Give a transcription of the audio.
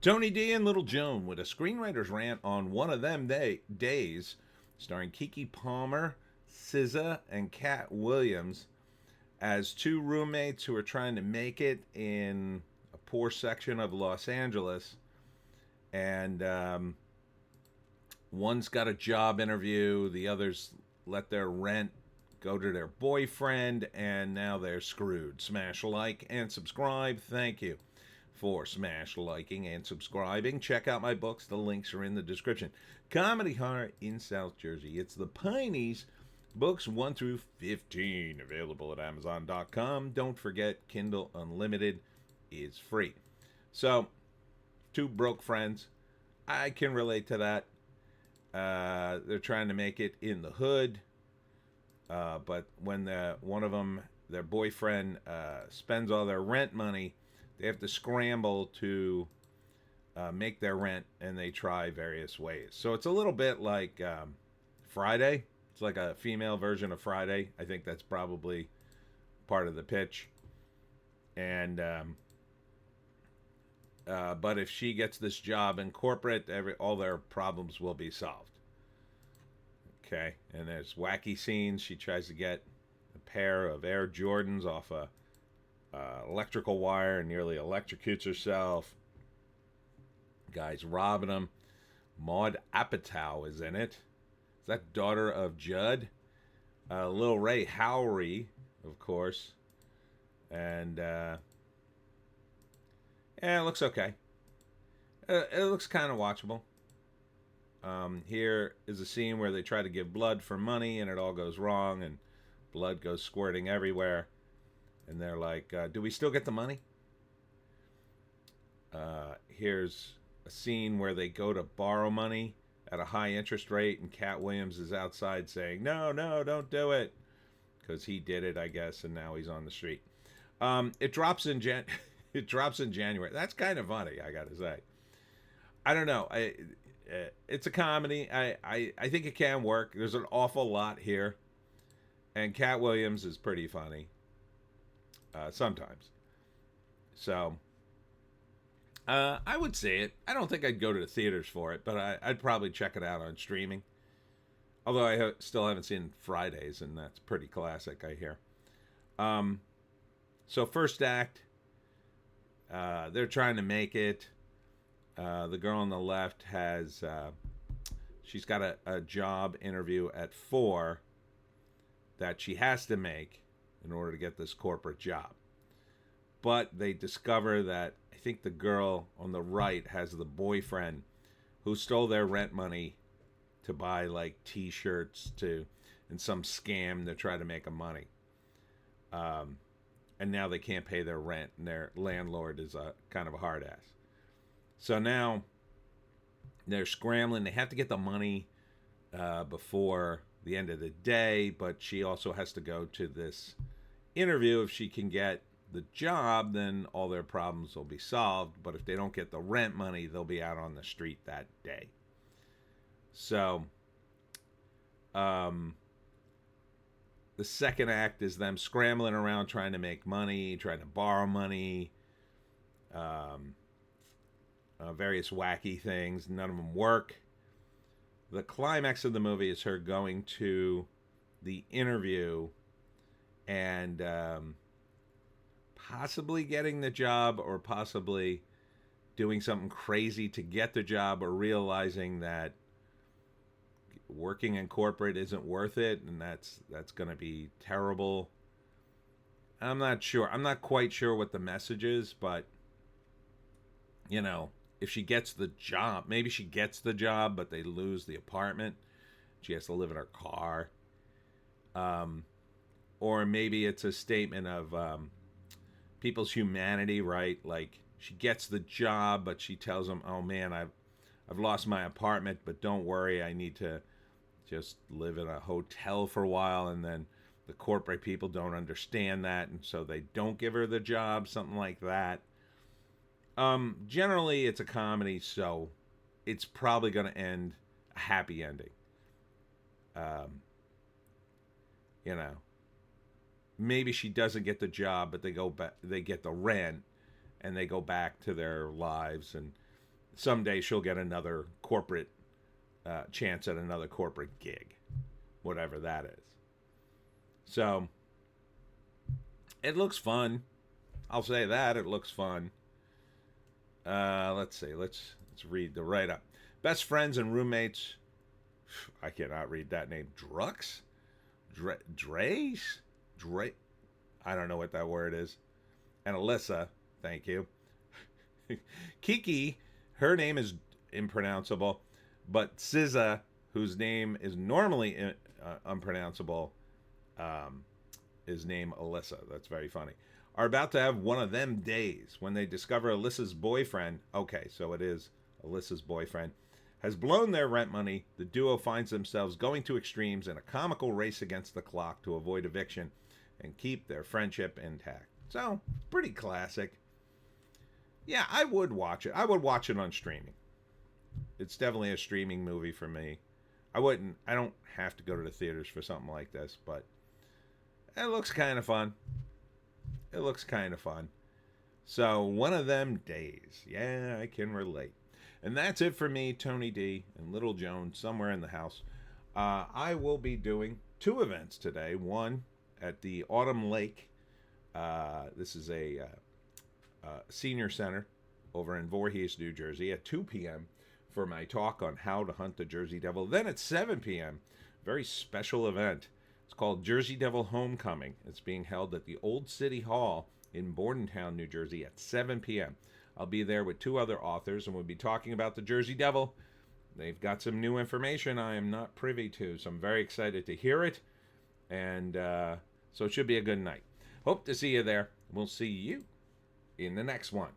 Tony D and Little Joan with a screenwriter's rant on one of them days, starring Keke Palmer, SZA, and Cat Williams as two roommates who are trying to make it in a poor section of Los Angeles. And one's got a job interview, the others let their rent go to their boyfriend, and now they're screwed. Smash like and subscribe. Thank you for smash liking and subscribing. Check out my books. The links are in the description. Comedy Horror in South Jersey. It's the Pineys. Books 1 through 15 available at Amazon.com. Don't forget, Kindle Unlimited is free. So, two broke friends. I can relate to that. They're trying to make it in the hood. But when one of them, their boyfriend, spends all their rent money, they have to scramble to make their rent, and they try various ways. So it's a little bit like Friday. It's like a female version of Friday. I think that's probably part of the pitch. And but if she gets this job in corporate, all their problems will be solved. Okay, and there's wacky scenes. She tries to get a pair of Air Jordans off a electrical wire and nearly electrocutes herself. Guy's robbing them. Maud Apatow is in it. Is that daughter of Judd? Lil Ray Howery, of course. And yeah, it looks okay. It looks kind of watchable. Here is a scene where they try to give blood for money, and it all goes wrong, and blood goes squirting everywhere. And they're like, do we still get the money? Here's a scene where they go to borrow money at a high interest rate, and Cat Williams is outside saying, no, don't do it. Because he did it, I guess, and now he's on the street. It drops in it drops in January. That's kind of funny, I gotta say. I don't know. It's a comedy. I think it can work. There's an awful lot here. And Cat Williams is pretty funny. Sometimes. So, I would see it. I don't think I'd go to the theaters for it, but I'd probably check it out on streaming. Although I still haven't seen Fridays, and that's pretty classic, I hear. So first act, they're trying to make it. The girl on the left has, she's got a job interview at 4 that she has to make in order to get this corporate job. But they discover that I think the girl on the right has the boyfriend who stole their rent money to buy like t-shirts in some scam to try to make a money. And now they can't pay their rent, and their landlord is a kind of a hard ass. So now they're scrambling. They have to get the money before the end of the day, but she also has to go to this interview. If she can get the job, then all their problems will be solved. But if they don't get the rent money, they'll be out on the street that day. So, the second act is them scrambling around trying to make money, trying to borrow money, various wacky things. None of them work. The climax of the movie is her going to the interview and possibly getting the job, or possibly doing something crazy to get the job, or realizing that working in corporate isn't worth it, and that's going to be terrible. I'm not sure. I'm not quite sure what the message is, but you know, if she gets the job, maybe she gets the job, but they lose the apartment. She has to live in her car. Or maybe it's a statement of people's humanity, right? Like, she gets the job, but she tells them, "Oh man, I've lost my apartment, but don't worry, I need to just live in a hotel for a while." And then the corporate people don't understand that, and so they don't give her the job, something like that. Generally, it's a comedy, so it's probably going to end a happy ending. You know, maybe she doesn't get the job, but they go back, they get the rent, and they go back to their lives, and someday she'll get another corporate chance at another corporate gig, whatever that is. So it looks fun. I'll say that it looks fun. Let's see. Let's read the write up. Best friends and roommates. I cannot read that name. Drux? Drace? Dre? I don't know what that word is. And Alyssa. Thank you. Keke. Her name is impronounceable. But SZA, whose name is normally unpronounceable, is named Alyssa. That's very funny. Are about to have one of them days when they discover Alyssa's boyfriend. Okay, so it is Alyssa's boyfriend. Has blown their rent money. The duo finds themselves going to extremes in a comical race against the clock to avoid eviction and keep their friendship intact. So, pretty classic. Yeah, I would watch it. I would watch it on streaming. It's definitely a streaming movie for me. I don't have to go to the theaters for something like this, but it looks kind of fun. It looks kind of fun. So, one of them days. Yeah, I can relate. And that's it for me, Tony D, and Little Joan, somewhere in the house. I will be doing 2 events today. One at the Autumn Lake. This is a senior center over in Voorhees, New Jersey, at 2 p.m. for my talk on how to hunt the Jersey Devil. Then at 7 p.m., very special event. It's called Jersey Devil Homecoming. It's being held at the Old City Hall in Bordentown, New Jersey at 7 p.m. I'll be there with 2 other authors, and we'll be talking about the Jersey Devil. They've got some new information I am not privy to, so I'm very excited to hear it. And so it should be a good night. Hope to see you there. We'll see you in the next one.